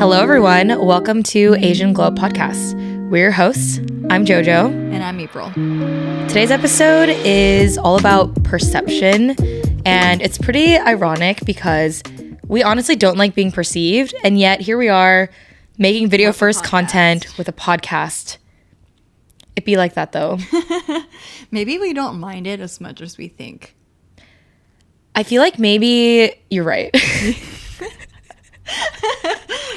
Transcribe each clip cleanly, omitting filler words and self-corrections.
Hello, everyone. Welcome to Asian Glow Podcast. We're your hosts. I'm JoJo. And I'm April. Today's episode is all about perception. And it's pretty ironic because we honestly don't like being perceived. And yet here we are making video first content with a podcast. It be like that, though. Maybe we don't mind it as much as we think. I feel like maybe you're right.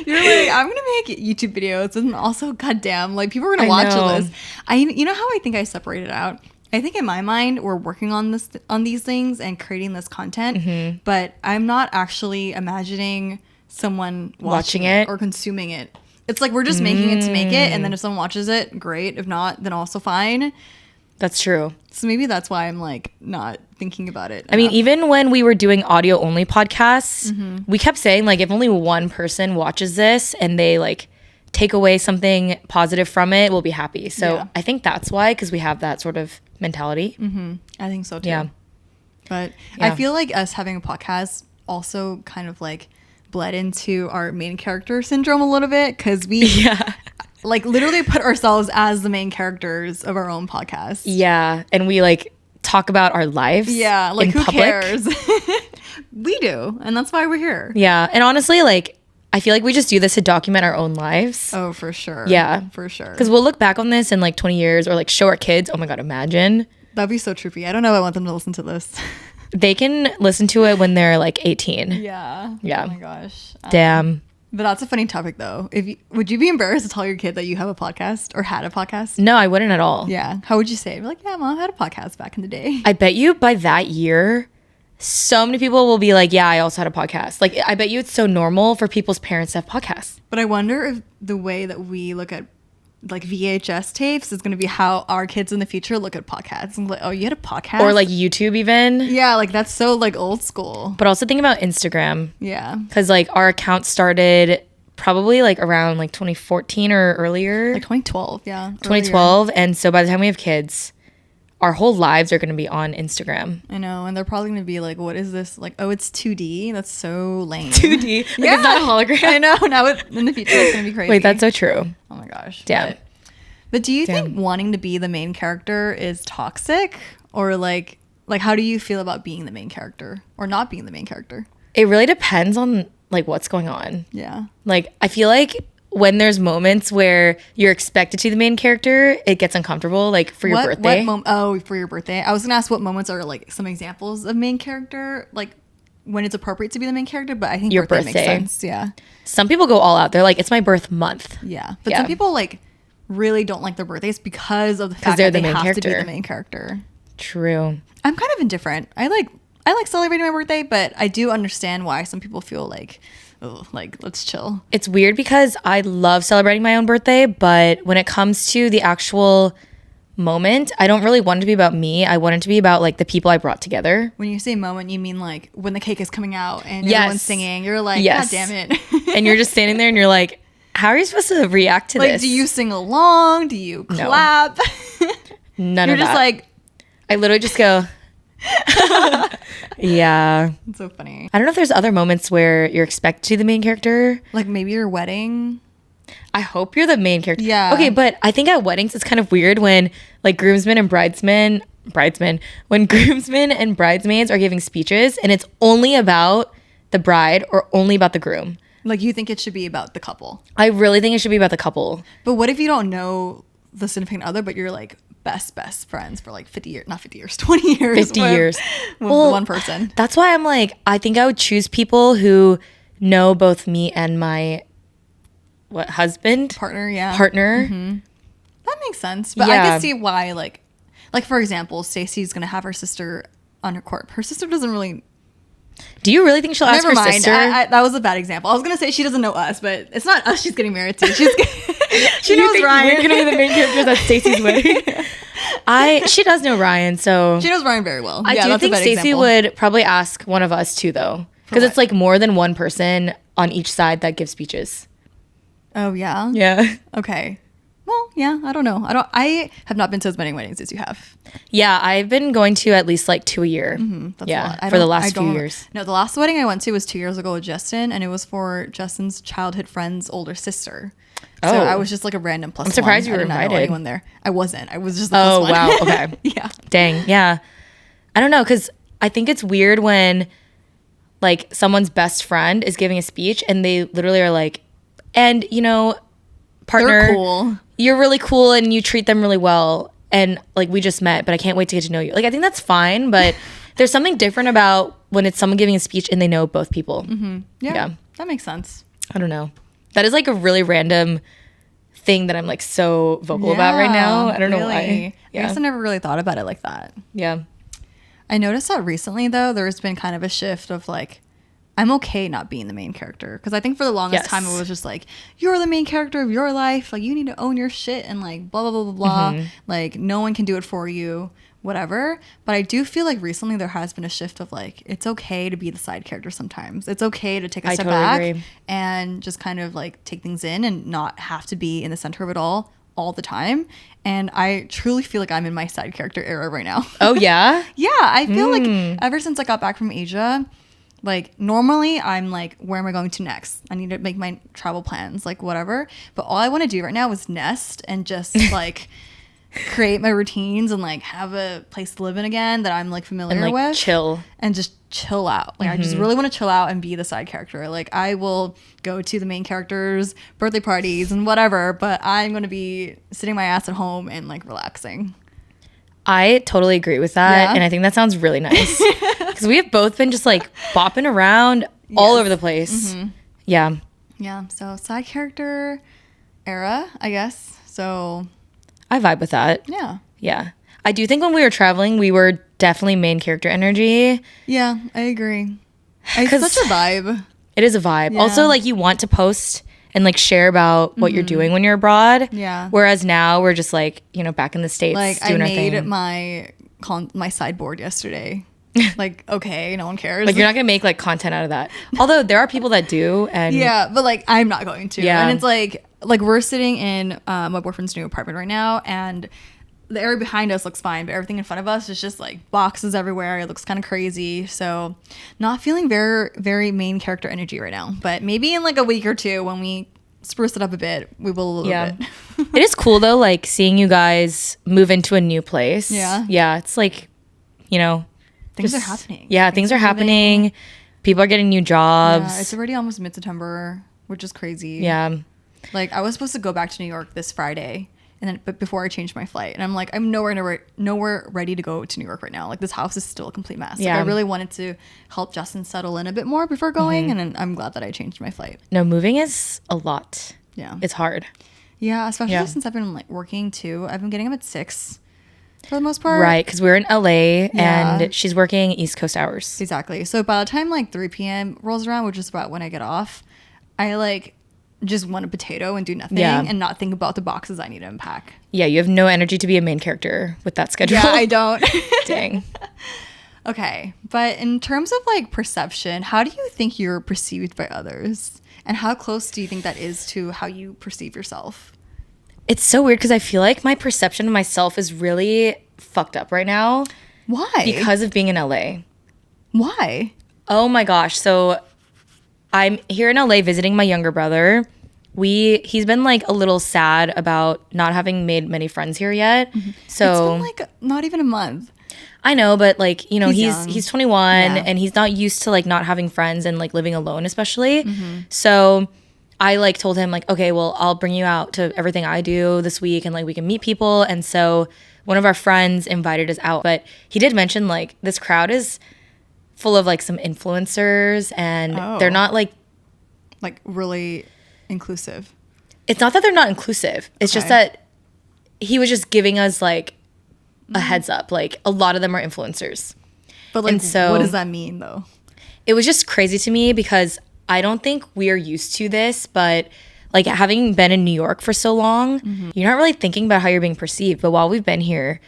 You're like, I'm gonna make YouTube videos, and also, goddamn, like people are gonna watch this. You know how I think I separate it out. I think in my mind we're working on these things and creating this content, but I'm not actually imagining someone watching it or consuming it. It's like we're just making it to make it, and then if someone watches it, great. If not, then also fine. That's true. So maybe that's why I'm like not thinking about it enough. I mean, even when we were doing audio only podcasts, we kept saying like if only one person watches this and they like take away something positive from it, we'll be happy. So yeah. I think that's why, because we have that sort of mentality. I think so too. Yeah. But yeah. I feel like us having a podcast also kind of like bled into our main character syndrome a little bit, because we like literally put ourselves as the main characters of our own podcast. Yeah. And we like talk about our lives. Yeah. Like who public. Cares? We do. And that's why we're here. Yeah. And honestly, like I feel like we just do this to document our own lives. Oh, for sure. Yeah. For sure. Because we'll look back on this in like 20 years or like show our kids. Oh my God, imagine. That'd be so trippy. I don't know if I want them to listen to this. They can listen to it when they're like 18. Yeah. Yeah. Oh my gosh. Damn. But that's a funny topic, though. Would you be embarrassed to tell your kid that you have a podcast or had a podcast? No, I wouldn't at all. Yeah. How would you say it? You're like, yeah, Mom, I had a podcast back in the day. I bet you by that year, so many people will be like, yeah, I also had a podcast. Like, I bet you it's so normal for people's parents to have podcasts. But I wonder if the way that we look at like VHS tapes is going to be how our kids in the future look at podcasts. And like, oh, you had a podcast? Or like YouTube even. Yeah, like that's so like old school. But also think about Instagram. Yeah. Because like our account started probably like around like 2014 or earlier. Like 2012, yeah. 2012. Earlier. And so by the time we have kids, our whole lives are going to be on Instagram. I know. And they're probably going to be like, what is this? Like, oh, it's 2D. That's so lame. 2D? Like, yeah. It's not a hologram? I know. Now in the future, it's going to be crazy. Wait, that's so true. Oh my gosh. Damn. But do you think wanting to be the main character is toxic? Or like how do you feel about being the main character or not being the main character? It really depends on like what's going on. Yeah. Like I feel like when there's moments where you're expected to be the main character, it gets uncomfortable. Like for your birthday. For your birthday. I was gonna ask what moments are like some examples of main character, like when it's appropriate to be the main character. But I think your birthday makes sense. Yeah. Some people go all out. They're like, it's my birth month. Yeah. But some people like really don't like their birthdays because of the fact that they have to be the main character. True. I'm kind of indifferent. I like celebrating my birthday, but I do understand why some people feel like, oh, like let's chill. It's weird because I love celebrating my own birthday, but when it comes to the actual moment, I don't really want it to be about me. I want it to be about like the people I brought together. When you say moment, you mean like when the cake is coming out and everyone's singing. You're like, God damn it. And you're just standing there and you're like, how are you supposed to react to this? Like, do you sing along? Do you clap? None you're of that. You're just like, I literally just go, yeah. It's so funny. I don't know if there's other moments where you're expected to be the main character. Like maybe your wedding. I hope you're the main character. Yeah. Okay, but I think at weddings it's kind of weird when like groomsmen and bridesmaids are giving speeches and it's only about the bride or only about the groom. Like you think it should be about the couple. I really think it should be about the couple. But what if you don't know the significant other, but you're like best friends for like 50 years, not 50 years, 20 years. 50 years. With one person. That's why I'm like, I think I would choose people who know both me and my husband? Partner, yeah. Partner. Mm-hmm. That makes sense. But I can see why, like for example, Stacey's going to have her sister on her court. Her sister doesn't really... Do you really think she'll ask her sister? That was a bad example. I was going to say she doesn't know us, but it's not us she's getting married to. She knows Ryan. We're going to be the main characters at Stacey's wedding. She does know Ryan, so... She knows Ryan very well. I do think Stacey would probably ask one of us too, though. Because it's like more than one person on each side that gives speeches. Oh, yeah? Yeah. Okay. Well, Yeah, I don't know. I have not been to as many weddings as you have. Yeah, I've been going to at least like 2 a year. That's a lot. For the last few years. No, the last wedding I went to was 2 years ago with Justin, and it was for Justin's childhood friend's older sister. So I was just like a random plus one. I'm surprised you were I did not know invited. anyone there. I wasn't. I was just the plus one. Oh, wow. Okay. Yeah. Dang. Yeah. I don't know, because I think it's weird when like someone's best friend is giving a speech and they literally are like, and you know, partner, they're cool. You're really cool and you treat them really well. And like, we just met, but I can't wait to get to know you. Like, I think that's fine, but there's something different about when it's someone giving a speech and they know both people. Yeah. That makes sense. I don't know. That is like a really random thing that I'm like so vocal about right now. I don't know why. I guess I never really thought about it like that. Yeah. I noticed that recently, though, there's been kind of a shift of like, I'm okay not being the main character. Because I think for the longest time, it was just like, you're the main character of your life. Like, you need to own your shit and like blah, blah, blah, blah, blah. Like, no one can do it for you, whatever. But I do feel like recently there has been a shift of like, it's okay to be the side character sometimes. It's okay to take a step back and just kind of like take things in and not have to be in the center of it all the time. And I truly feel like I'm in my side character era right now. Oh, yeah? Yeah, I feel like ever since I got back from Asia, like normally I'm like, where am I going to next? I need to make my travel plans, like whatever. But all I want to do right now is nest and just like create my routines and like have a place to live in again that I'm like familiar and, like, with. Chill. And just chill out. Like I just really want to chill out and be the side character. Like I will go to the main character's birthday parties and whatever, but I'm going to be sitting my ass at home and like relaxing. I totally agree with that. And I think that sounds really nice. Because we have both been just like bopping around all over the place. Yeah. Yeah. So side character era, I guess. So I vibe with that. yeah. Yeah. I do think when we were traveling, we were definitely main character energy. Yeah, I agree. It's such a vibe. It is a vibe. Yeah. Also, like you want to post and like share about what you're doing when you're abroad. Yeah. Whereas now we're just like, you know, back in the States Like doing I our thing. made my sideboard yesterday. Like, okay, no one cares. Like you're not going to make like content out of that. Although there are people that do. And yeah, but like I'm not going to. Yeah. And it's like we're sitting in my boyfriend's new apartment right now, and the area behind us looks fine, but everything in front of us is just like boxes everywhere. It looks kind of crazy. So not feeling very, very main character energy right now. But maybe in like a week or two when we spruce it up a bit, we will a little bit. It is cool though, like seeing you guys move into a new place. Yeah. Yeah. It's like, you know, Things are happening. Yeah, things are happening. People are getting new jobs. Yeah, it's already almost mid-September, which is crazy. Yeah. Like I was supposed to go back to New York this Friday, but before I changed my flight, and I'm like, I'm nowhere ready to go to New York right now. Like this house is still a complete mess. Yeah. Like I really wanted to help Justin settle in a bit more before going, and I'm glad that I changed my flight. No, moving is a lot. Yeah. It's hard. Yeah, especially since I've been like working too. I've been getting up at 6 for the most part. Right, because we're in LA and she's working East Coast hours. Exactly. So by the time like 3 p.m. rolls around, which is about when I get off, I like just want a potato and do nothing and not think about the boxes I need to unpack. Yeah, you have no energy to be a main character with that schedule. Yeah, I don't. Dang. Okay, but in terms of like perception, how do you think you're perceived by others? And how close do you think that is to how you perceive yourself? It's so weird because I feel like my perception of myself is really fucked up right now. Why? Because of being in LA. Why? Oh my gosh. So I'm here in LA visiting my younger brother. He's been like a little sad about not having made many friends here yet. So it's been like not even a month. I know, but like, you know, He's he's 21 and he's not used to like not having friends and like living alone especially. So I like told him like, okay, well, I'll bring you out to everything I do this week and like we can meet people. And so one of our friends invited us out, but he did mention like this crowd is full of like some influencers and they're not like really inclusive. It's not that they're not inclusive. It's just that he was just giving us like a heads up. Like a lot of them are influencers. But like, so, what does that mean though? It was just crazy to me because I don't think we are used to this, but like having been in New York for so long, you're not really thinking about how you're being perceived. But while we've been here,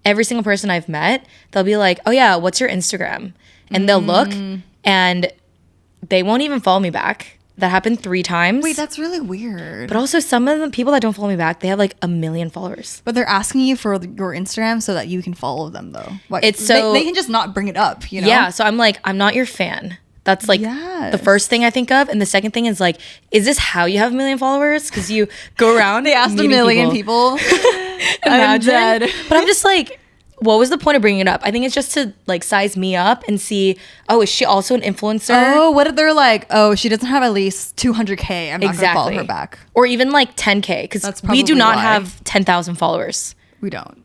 every single person I've met, they'll be like, oh yeah, what's your Instagram? And they'll look and they won't even follow me back. That happened 3 times. Wait, that's really weird. But also some of the people that don't follow me back, they have like 1 million followers. But they're asking you for your Instagram so that you can follow them, though. Like, It's so they can just not bring it up, you know? Yeah, so I'm like, I'm not your fan. That's like the first thing I think of. And the second thing is like, is this how you have 1 million followers? Because you go around. They asked 1 million people. Imagine. But I'm just like, what was the point of bringing it up? I think it's just to like size me up and see, oh, is she also an influencer? Oh, what if they're like, oh, she doesn't have at least 200K. I'm not going to follow her back. Or even like 10K, because we do not have 10,000 followers. We don't.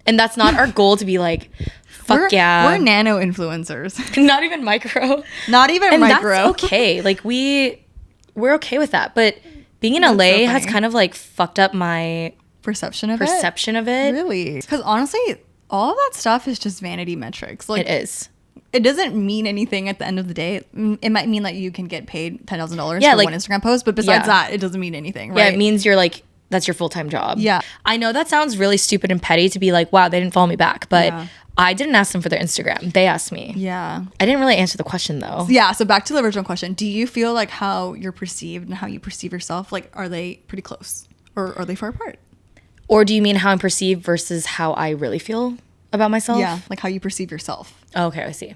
And that's not our goal to be like, fuck we're nano influencers. Not even micro. Not even and micro. That's okay. Like we're okay with that. But being in LA has kind of like fucked up my perception of it. Really? Because honestly, all of that stuff is just vanity metrics. Like, it is. It doesn't mean anything at the end of the day. It might mean that you can get paid $10,000 for one Instagram post, but besides that, it doesn't mean anything, right? Yeah, it means you're like, that's your full-time job. Yeah. I know that sounds really stupid and petty to be like, wow, they didn't follow me back, but I didn't ask them for their Instagram. They asked me. Yeah. I didn't really answer the question though. Yeah, so back to the original question. Do you feel like how you're perceived and how you perceive yourself, like, are they pretty close or are they far apart? Or do you mean how I'm perceived versus how I really feel about myself? Yeah, like how you perceive yourself. Oh, okay, I see.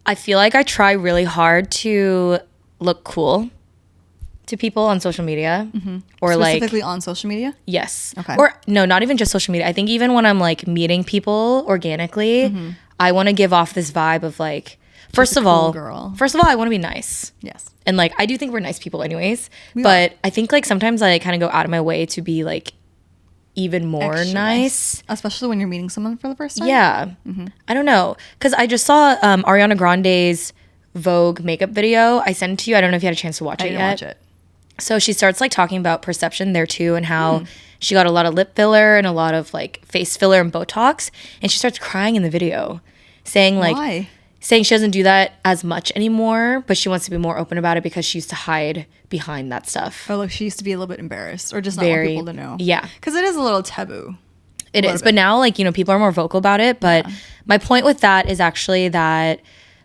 I feel like I try really hard to look cool to people on social media. Or specifically on social media? Yes. Okay. Or no, not even just social media. I think even when I'm like meeting people organically, I want to give off this vibe of like, first of all, I want to be nice. Yes. And like, I do think we're nice people anyways, but I think like sometimes I kind of go out of my way to be like even more nice. Especially when you're meeting someone for the first time. Yeah. I don't know. Because I just saw Ariana Grande's Vogue makeup video. I sent it to you. I don't know if you had a chance to watch it yet. I didn't watch it. So she starts like talking about perception there too, and how she got a lot of lip filler and a lot of like face filler and Botox. And she starts crying in the video saying like, why? Saying she doesn't do that as much anymore, but she wants to be more open about it because she used to hide behind that stuff. Oh, like she used to be a little bit embarrassed or just not want people to know. Yeah. Because it is a little taboo. It is. But now, like, you know, people are more vocal about it. But my point with that is actually that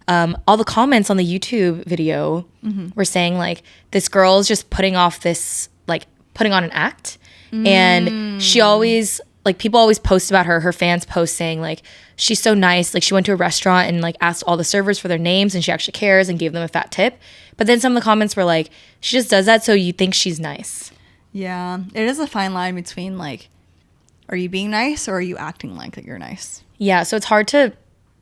all the comments on the YouTube video were saying, like, this girl is just putting off this, like, putting on an act. And she always, like, people always post about her fans post saying, like, she's so nice. Like, she went to a restaurant and, like, asked all the servers for their names and she actually cares and gave them a fat tip. But then some of the comments were like, she just does that so you think she's nice. Yeah. It is a fine line between, like, are you being nice or are you acting like that you're nice? Yeah. So it's hard to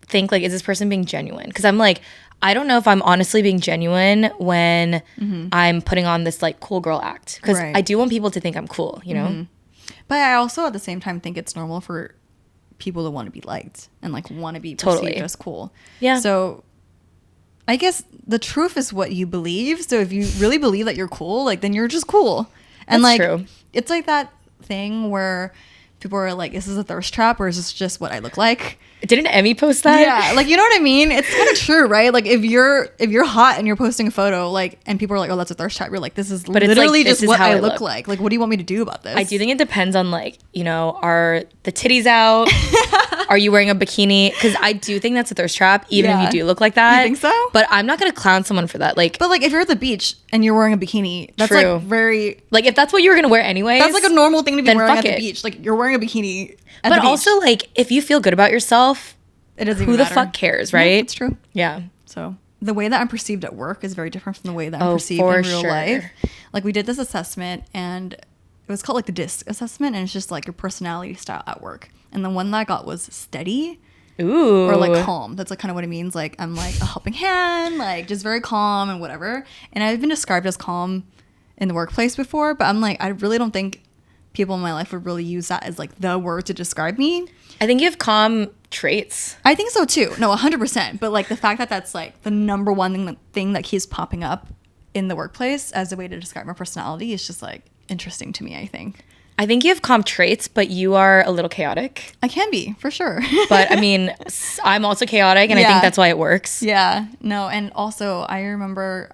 think, like, is this person being genuine? Because I'm like, I don't know if I'm honestly being genuine when I'm putting on this, like, cool girl act. Because I do want people to think I'm cool, you know? But I also, at the same time, think it's normal for people to want to be liked and, like, want to be perceived as cool. Yeah. So I guess the truth is what you believe. So if you really believe that you're cool, like, then you're just cool. And That's like, true. It's like that thing where people are like, is this a thirst trap or is this just what I look like? Didn't Emmy post that? Yeah, like, you know what I mean? It's kind of true, right? Like, if you're hot and you're posting a photo, like, and people are like, oh, that's a thirst trap, you're like, this is literally just what I look like. Like, what do you want me to do about this? I do think it depends on, like, you know, are the titties out? Are you wearing a bikini? Because I do think that's a thirst trap, even if you do look like that. You think so? But I'm not gonna clown someone for that. Like, but like, if you're at the beach and you're wearing a bikini, that's like very, like, if that's what you were gonna wear anyways, that's like a normal thing to be wearing at the beach. Like, you're wearing a bikini at the beach. Also, like, if you feel good about yourself, it doesn't who even matter. the fuck cares, right? Yeah, it's true. Yeah. So the way that I'm perceived at work is very different from the way that I'm perceived in real life. Like, we did this assessment and it was called like the DISC assessment, and it's just like your personality style at work. And the one that I got was steady. Ooh. Or like calm. That's like kind of what it means. Like, I'm like a helping hand, like just very calm and whatever. And I've been described as calm in the workplace before, but I'm like, I really don't think people in my life would really use that as like the word to describe me. I think you have calm traits. I think so too. No, 100%. But like the fact that that's like the number one thing that keeps popping up in the workplace as a way to describe my personality is just like interesting to me, I think. I think you have calm traits, but you are a little chaotic. I can be, for sure. But I mean, I'm also chaotic, and I think that's why it works. Yeah. No, and also I remember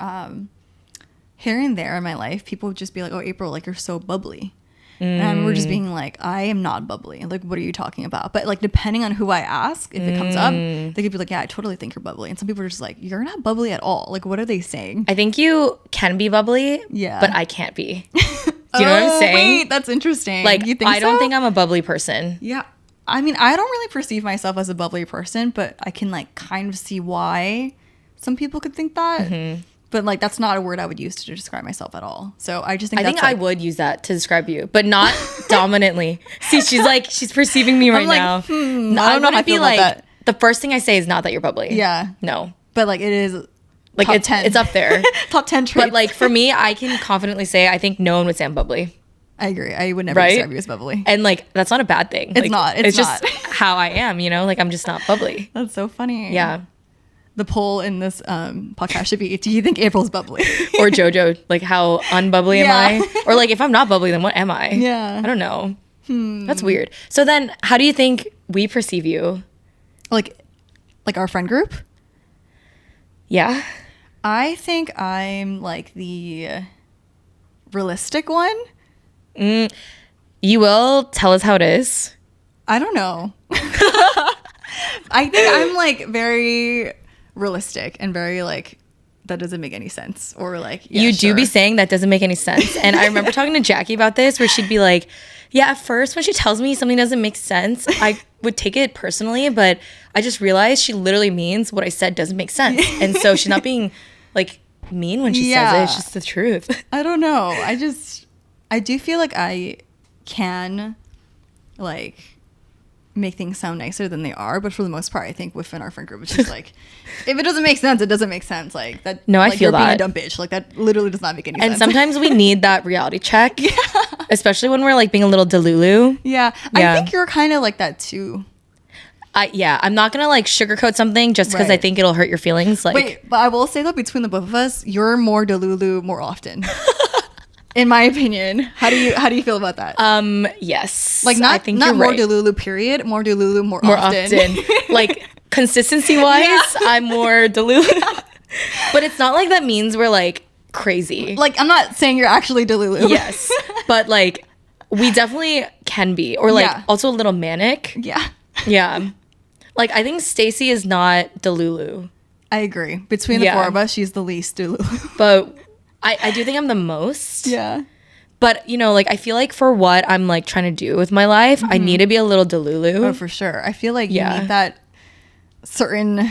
here and there in my life, people would just be like, oh, April, like, you're so bubbly. And we're just being like, I am not bubbly. Like, what are you talking about? But like, depending on who I ask, if it comes up, they could be like, yeah, I totally think you're bubbly. And some people are just like, you're not bubbly at all. Like, what are they saying? I think you can be bubbly, Yeah. but I can't be. Do you know what I'm saying? Wait, that's interesting. Like, you think I don't think I'm a bubbly person. Yeah. I mean, I don't really perceive myself as a bubbly person, but I can like kind of see why some people could think that. But like, that's not a word I would use to describe myself at all. So I just think I think I would use that to describe you, but not dominantly. See, she's perceiving me right like, now. I don't know how I wouldn't feel about that. the first thing I say is not that you're bubbly. Yeah. No. But like, it is Like top it's 10. It's up there. Top 10 traits. But like for me, I can confidently say I think no one would say I'm bubbly. I agree. I would never Right? describe you as bubbly. And like that's not a bad thing. It's Like, not. It's just not. how I am, you know? Like I'm just not bubbly. That's so funny. Yeah. The poll in this podcast should be, do you think April's bubbly? Or JoJo, like how unbubbly am Yeah. I? Or like if I'm not bubbly, then what am I? Yeah. I don't know. That's weird. So then how do you think we perceive you? like our friend group? Yeah. I think I'm like the realistic one. You will tell us how it is. I don't know. I think I'm like very realistic and very like, that doesn't make any sense. Or like, yeah, You do be sure. saying that doesn't make any sense. And I remember talking to Jackie about this where she'd be like, yeah, at first when she tells me something doesn't make sense, I would take it personally, but I just realized she literally means what I said doesn't make sense. And so she's not being like mean when she says it. It's just the truth. I don't know. I do feel like I can like make things sound nicer than they are, but for the most part I think within our friend group it's just like, if it doesn't make sense, it doesn't make sense. Like that. No, I like, feel you're being that. a dumb bitch. Like that literally does not make any And sense. sometimes we need that reality check. Yeah. Especially when we're like being a little delulu. Yeah. Yeah. I think you're kind of like that too. I'm not gonna like sugarcoat something just because I Right. think it'll hurt your feelings. Like Wait, but I will say that between the both of us, you're more delulu more often. In my opinion. How do you feel about that? yes. Like I think not you're more right. delulu period, more delulu more often. Like consistency wise, Yeah. I'm more delulu. But it's not like that means we're like crazy. Like I'm not saying you're actually delulu. Yes. But like we definitely can be. Or like Yeah. also a little manic. Yeah. Yeah. Like I think Stacy is not delulu. I agree. Between the Yeah. four of us, she's the least delulu. But I do think I'm the most. Yeah. But you know, like I feel like for what I'm like trying to do with my life, I need to be a little delulu. Oh, for sure. I feel like Yeah. you need that certain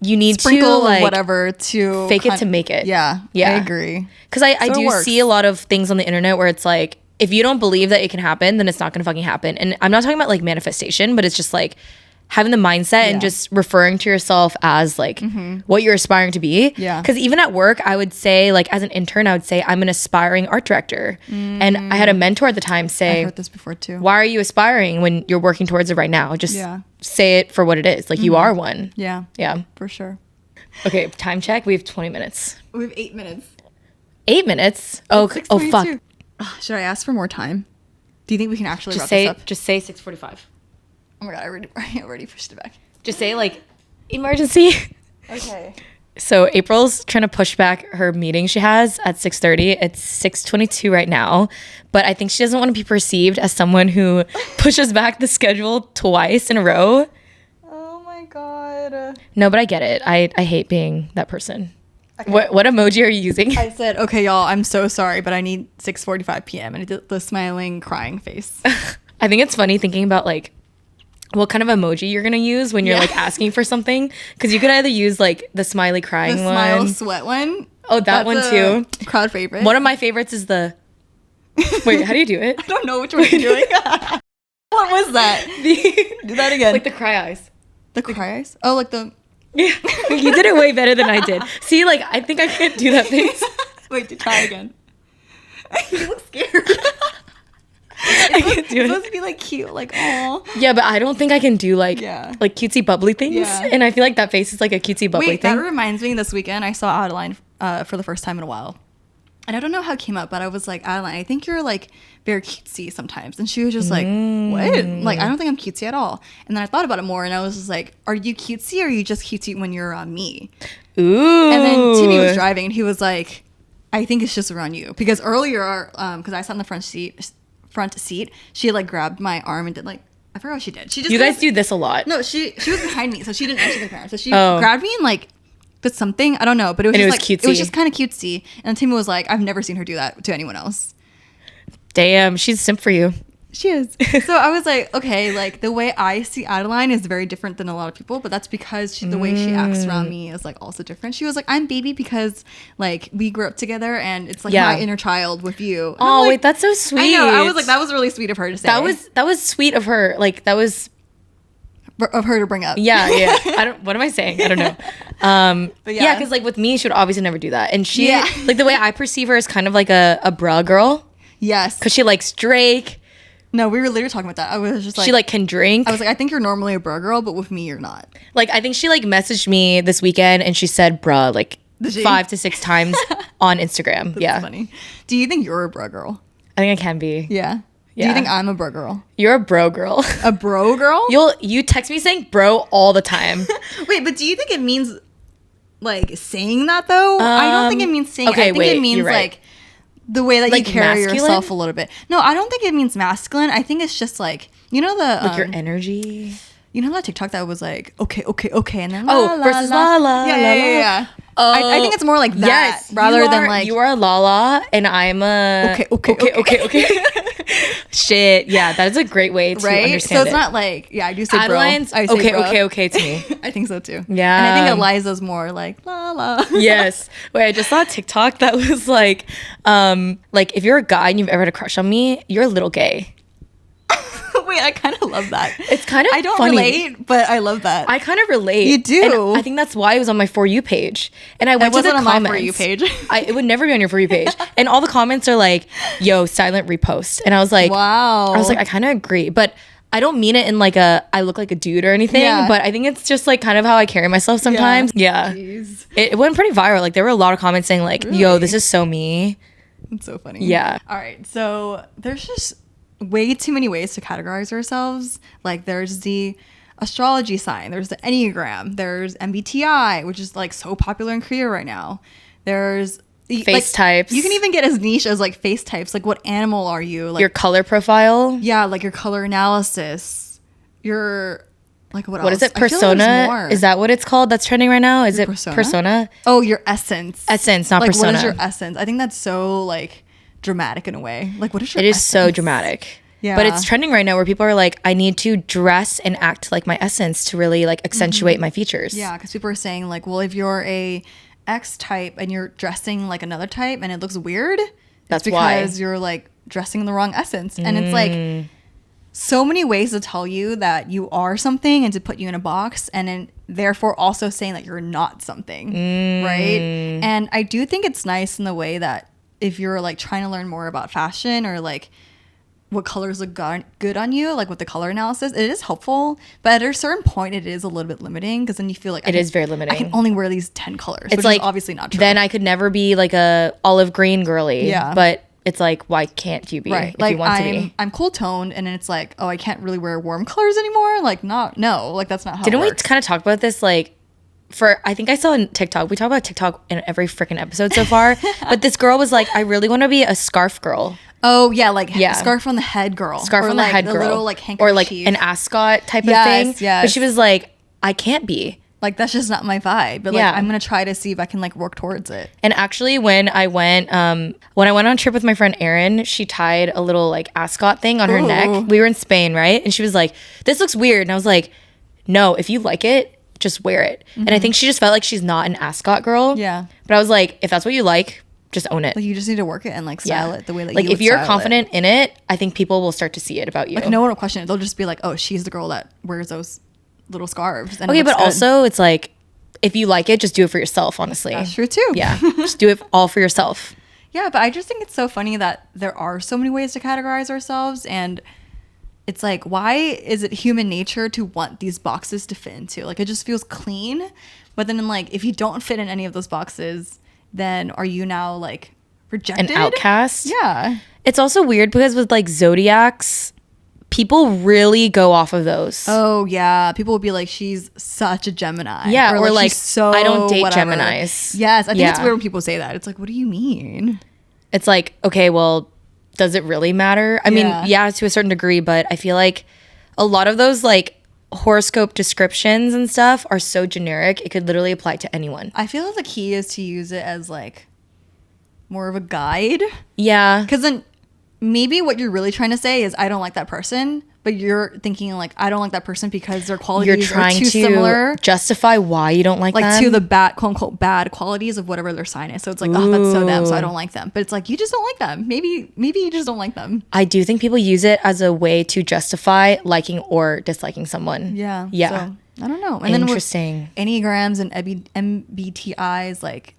You need sprinkle to like of whatever to fake it to make it. Yeah. Yeah. I agree. Because I So it do works. see a lot of things on the internet where it's like, if you don't believe that it can happen, then it's not going to fucking happen. And I'm not talking about like manifestation, but it's just like having the mindset and just referring to yourself as like what you're aspiring to be. Yeah. Because even at work, I would say, like as an intern, I would say I'm an aspiring art director. And I had a mentor at the time I say, heard this before too. why are you aspiring when you're working towards it right now? Just Yeah. say it for what it is. Like you are one. Yeah. Yeah. For sure. Okay, time check. We have 20 minutes. We have 8 minutes. 8 minutes? Oh, fuck. 6:22. Should I ask for more time? Do you think we can actually wrap this up? Just say 6:45. Oh my god, I already pushed it back. Just say like emergency. Okay. So April's trying to push back her meeting she has at 6:30. It's 6:22 right now, but I think she doesn't want to be perceived as someone who pushes back the schedule twice in a row. Oh my god. No, but I get it. I hate being that person. Okay. What emoji are you using? I said, okay, y'all, I'm so sorry, but I need 6:45 p.m. And I did the smiling, crying face. I think it's funny thinking about like what kind of emoji you're gonna use when you're like asking for something, because you could either use like the smiley crying The one. smile sweat one. Oh, that one too. Crowd favorite. One of my favorites is the. Wait, how do you do it? I don't know which one you're doing. What was that? Do that again. Like the cry eyes. The cry eyes? Oh, like the... Yeah, you did it way better than I did. See, like I think I can't do that face. Wait, try again. You look scared. I can't do It's it. supposed to be like cute, like oh. Yeah, but I don't think I can do like like cutesy bubbly things. Yeah. And I feel like that face is like a cutesy bubbly Wait, thing. that reminds me. This weekend I saw Adeline for the first time in a while, and I don't know how it came up, but I was like, Adeline, I think you're like very cutesy sometimes, and she was just like, what? Like I don't think I'm cutesy at all. And then I thought about it more, and I was just like, are you cutesy, or are you just cutesy when you're around me? Ooh. And then Timmy was driving, and he was like, I think it's just around you, because earlier, because I sat in the front seat, she like grabbed my arm and did like, I forgot what she did. She just You guys do this a lot. No, she was behind me, so she didn't actually look around. So she grabbed me and like did something, I don't know, but it was just cutesy. It was just kind of cutesy. And Timmy was like, I've never seen her do that to anyone else. Damn, she's a simp for you. She is. So I was like, okay, like the way I see Adeline is very different than a lot of people, but that's because the way she acts around me is like also different. She was like, I'm baby because like we grew up together and it's like my inner child with you. And oh, like, wait, that's so sweet. I know. I was like, that was really sweet of her to say. That was sweet of her. Like that was of her to bring up. Yeah. What am I saying? I don't know. But yeah, because like with me, she would obviously never do that. And she like the way I perceive her is kind of like a bra girl. Yes. Because she likes Drake. No, we were literally talking about that. I was just like... She, like, can drink. I was like, I think you're normally a bra girl, but with me, you're not. Like, I think she, like, messaged me this weekend and she said bruh, like, 5 to 6 times on Instagram. That's funny. Do you think you're a bra girl? I think I can be. Yeah. Do you think I'm a bro girl? You're a bro girl. A bro girl? You text me saying bro all the time. Wait, but do you think it means, like, saying that, though? I don't think it means saying okay, I think it means, like... the way that like you carry masculine? Yourself a little bit. No, I don't think it means masculine. I think it's just like, you know the... like your energy? You know that TikTok that was like, okay, and then versus la la. Yeah. Oh, I think it's more like that rather than like... You are a Lala and I'm a... Okay. Shit. Yeah, that is a great way to understand it. So it's not like, I do say Adeline's bro. I say bro. Okay to me. I think so too. Yeah. And I think Eliza's more like, la la. Yes. Wait, I just saw a TikTok that was like if you're a guy and you've ever had a crush on me, you're a little gay. Wait, I kind of love that. It's kind of I don't funny. relate, but I love that. I kind of relate. You do. And I think that's why it was on my For You page. And I went to the comments. On my For You page. It would never be on your For You page. And all the comments are like, yo, silent repost. And I was like, wow. I was like, I kind of agree. But I don't mean it in like I look like a dude or anything. Yeah. But I think it's just like kind of how I carry myself sometimes. Yeah. It went pretty viral. Like there were a lot of comments saying like, yo, this is so me. It's so funny. Yeah. All right. So there's just way too many ways to categorize ourselves. Like there's the astrology sign, there's the enneagram, there's MBTI, which is like so popular in Korea right now. There's face types. You can even get as niche as like face types, like what animal are you, like your color profile. Yeah, like your color analysis, your like what else? What is it? Persona? Is that what it's called? That's trending right now. Is it persona? Oh, your essence. Essence, not like, persona. What is your essence? I think that's so like dramatic in a way. Like what is your It is essence? so dramatic. Yeah. But it's trending right now where people are like, I need to dress and act like my essence to really like accentuate my features. Yeah, because people are saying like, well, if you're a X type and you're dressing like another type and it looks weird, that's because you're like dressing the wrong essence. And it's like so many ways to tell you that you are something and to put you in a box, and then therefore also saying that you're not something, right? And I do think it's nice in the way that if you're like trying to learn more about fashion or like what colors look good on you, like with the color analysis, it is helpful, but at a certain point it is a little bit limiting because then you feel like it is very limiting. I can only wear these 10 colors. It's like is obviously not true. Then I could never be like a olive green girly. Yeah. But it's like, why can't you be? Right. If like you want to be? I'm cool toned, and then it's like, oh, I can't really wear warm colors anymore. Like no, like that's not how Didn't it works. we kind of talk about this like I think I saw on TikTok, we talk about TikTok in every freaking episode so far, but this girl was like, I really want to be a scarf girl. Oh yeah, like scarf on the head girl. Scarf on the head girl. Little, like, or like an ascot type of thing. Yes. But she was like, I can't be. Like that's just not my vibe. But like I'm gonna try to see if I can like work towards it. And actually when I went on a trip with my friend Erin, she tied a little like ascot thing on her neck. We were in Spain, right? And she was like, this looks weird. And I was like, no, if you like it, just wear it. And I think she just felt like she's not an ascot girl. Yeah. But I was like, if that's what you like, just own it. Like you just need to work it and like style it the way that like you if you're confident in it, I think people will start to see it about you. Like no one will question it. They'll just be like, oh, she's the girl that wears those little scarves. And okay, but also it's like, if you like it, just do it for yourself, honestly. That's true too. Yeah. Just do it all for yourself. Yeah, but I just think it's so funny that there are so many ways to categorize ourselves, and it's like, why is it human nature to want these boxes to fit into? Like, it just feels clean. But then, like, if you don't fit in any of those boxes, then are you now, like, rejected? An outcast? Yeah. It's also weird because with, like, zodiacs, people really go off of those. Oh, yeah. People will be like, she's such a Gemini. Yeah, or like so I don't date whatever. Geminis. Yes, I think it's weird when people say that. It's like, what do you mean? It's like, okay, well, does it really matter? I mean, yeah, to a certain degree, but I feel like a lot of those like horoscope descriptions and stuff are so generic. It could literally apply to anyone. I feel like the key is to use it as like more of a guide. Yeah. Because then maybe what you're really trying to say is I don't like that person, but you're thinking like I don't like that person because their qualities are too similar. Justify why you don't like them. To the bad, quote unquote, bad qualities of whatever their sign is. So it's like, oh, that's so them, so I don't like them. But it's like, you just don't like them. Maybe you just don't like them. I do think people use it as a way to justify liking or disliking someone. Yeah. Yeah. So, I don't know. And interesting. Then with enneagrams and MBTIs, like,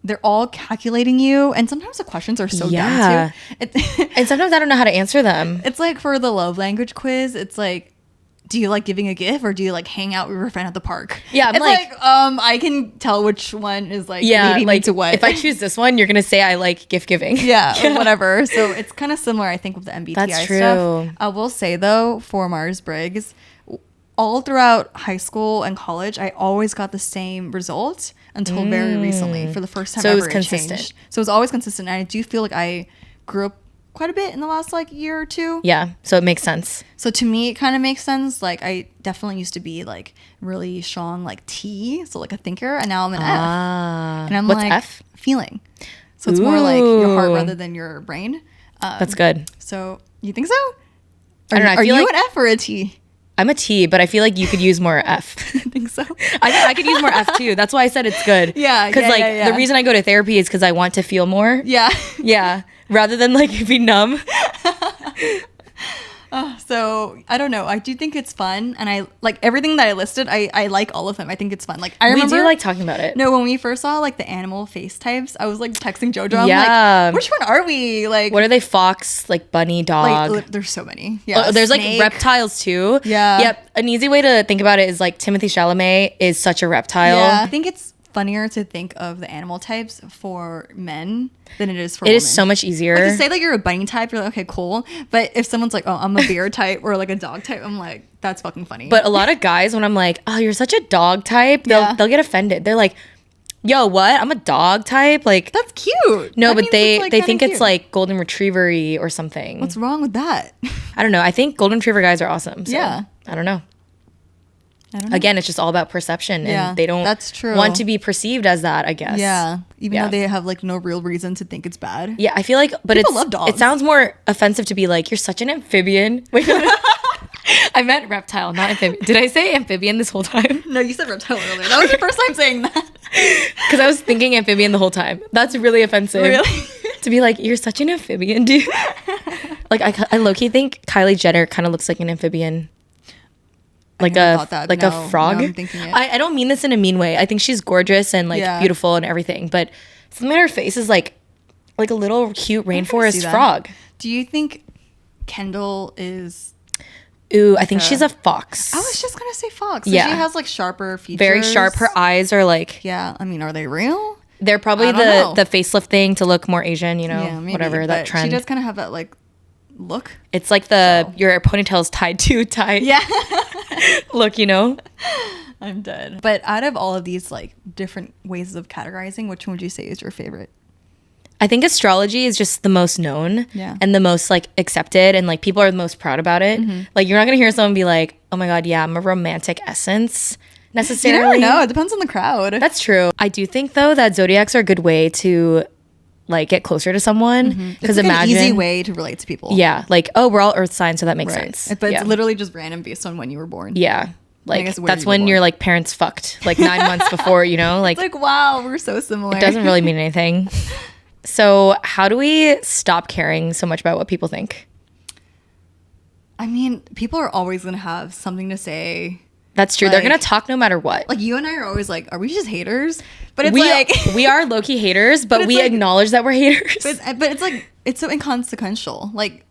they're all calculating you, and sometimes the questions are so dumb too. And sometimes I don't know how to answer them. It's like for the love language quiz, it's like, do you like giving a gift or do you like hang out with your friend at the park? Yeah, it's like I can tell which one is like leading me to what. If I choose this one, you're gonna say I like gift giving. Yeah, or whatever. So it's kind of similar, I think, with the MBTI That's true. stuff. I will say though, for Myers-Briggs, all throughout high school and college, I always got the same result until very recently for the first time so ever. It was consistent. Changed. So it was always consistent. And I do feel like I grew up quite a bit in the last like year or two. Yeah, so it makes sense. So to me, it kind of makes sense. Like I definitely used to be like really strong like T, so like a thinker, and now I'm an F. And I'm what's like F? Feeling. So it's more like your heart rather than your brain. That's good. So you think so? I don't know. Are you an F or a T? I'm a T, but I feel like you could use more F. I think so. I could use more F too. That's why I said it's good. Yeah. Because the reason I go to therapy is because I want to feel more. Yeah. Yeah. Rather than like be numb. So I don't know. I do think it's fun, and I like everything that I listed. I like all of them. I think it's fun. Like I remember, we do like talking about it. No, when we first saw like the animal face types, I was like texting JoJo. I'm like, which one are we? Like, what are they? Fox, like bunny, dog. Like, there's so many. Yeah, there's snake. like reptiles too. Yeah. Yep. An easy way to think about it is like Timothée Chalamet is such a reptile. Yeah. I think it's funnier to think of the animal types for men than it is for women. It is so much easier. Like to say like you're a bunny type, you're like, okay, cool. But if someone's like, oh, I'm a bear type or like a dog type, I'm like, that's fucking funny. But a lot of guys, when I'm like, oh, you're such a dog type, they'll get offended. They're like, yo, what? I'm a dog type? Like, that's cute. No, that but they think cute. it's like golden retriever-y or something. What's wrong with that? I don't know. I think golden retriever guys are awesome. So yeah. I don't know. Again, it's just all about perception, and they don't want to be perceived as that, I guess. Yeah, even though they have like no real reason to think it's bad. Yeah, I feel like, but people love dogs. It sounds more offensive to be like, you're such an amphibian. Wait, I meant reptile, not amphibian. Did I say amphibian this whole time? No, you said reptile earlier. That was your first time saying that. Because I was thinking amphibian the whole time. That's really offensive. Really? To be like, you're such an amphibian, dude. Like, I low-key think Kylie Jenner kind of looks like an amphibian. Like a frog. No, I'm thinking it. I don't mean this in a mean way. I think she's gorgeous and like beautiful and everything, but something on her face is like a little cute rainforest frog. Do you think Kendall is? Ooh, I think she's a fox. I was just gonna say fox. So yeah, she has like sharper features. Very sharp. Her eyes are like. Yeah, I mean, are they real? They're probably the facelift thing to look more Asian. You know, maybe, whatever that trend. She does kind of have that like look. It's like your ponytail's tied too tight. Yeah. Look, you know. I'm dead. But out of all of these like different ways of categorizing, which one would you say is your favorite? I think astrology is just the most known and the most like accepted, and like people are the most proud about it. Mm-hmm. Like you're not gonna hear someone be like, oh my god, yeah, I'm a romantic essence necessarily. You never know. It depends on the crowd. That's true. I do think though that zodiacs are a good way to like get closer to someone, because it's like an easy way to relate to people. Yeah, like, oh, we're all earth signs, so that makes sense. But it's literally just random based on when you were born. Yeah, like that's when your like parents fucked like 9 months before, you know, like it's like, wow, we're so similar. It doesn't really mean anything. So how do we stop caring so much about what people think? I mean, people are always gonna have something to say. That's true. Like, they're gonna talk no matter what. Like you and I are always like, are we just haters? But it's we are low-key haters, but we acknowledge that we're haters. But it's like, it's so inconsequential. Like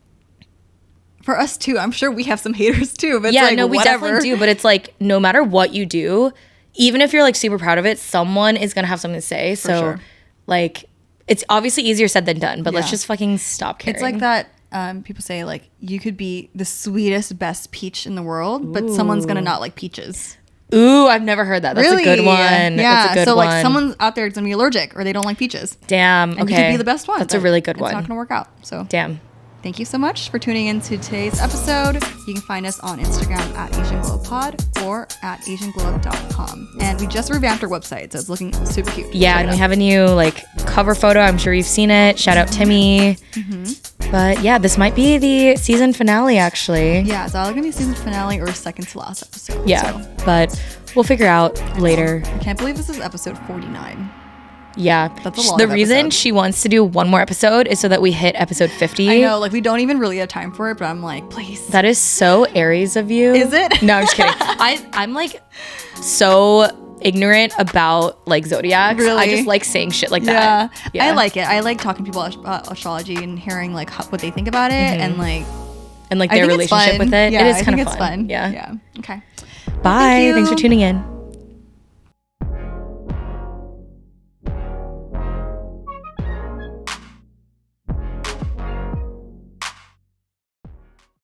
for us too, I'm sure we have some haters too. But yeah, it's like, no, we whatever. definitely do. But it's like, no matter what you do, even if you're like super proud of it, someone is gonna have something to say. So like, it's obviously easier said than done. But let's just fucking stop caring. It's like that. People say like you could be the sweetest, best peach in the world, but someone's gonna not like peaches. Ooh, I've never heard that. That's really? a good one. Yeah. That's a good so one. like someone's out there is gonna be allergic or they don't like peaches. Damn. And you could be the best one. That's a really good one. It's not gonna work out. So damn. Thank you so much for tuning in to today's episode. You can find us on Instagram at AsianGlowPod or at AsianGlow.com. And we just revamped our website, so it's looking super cute. Yeah, and we have a new like cover photo. I'm sure you've seen it. Shout out Timmy. But yeah, this might be the season finale, actually. Yeah, it's either gonna be season finale or second to last episode. Yeah, so. but we'll figure out later. I can't believe this is episode 49. Yeah, that's a lot. The reason she wants to do one more episode is so that we hit episode 50. I know, like we don't even really have time for it, but I'm like, please. That is so Aries of you. Is it? No, I'm just kidding. I'm like so ignorant about like zodiacs. Really? I just like saying shit like that. Yeah, I like it. I like talking to people about astrology and hearing like what they think about it and like their relationship with it. Yeah, it is kind of fun. fun. Yeah. Okay. Bye. Thanks for tuning in.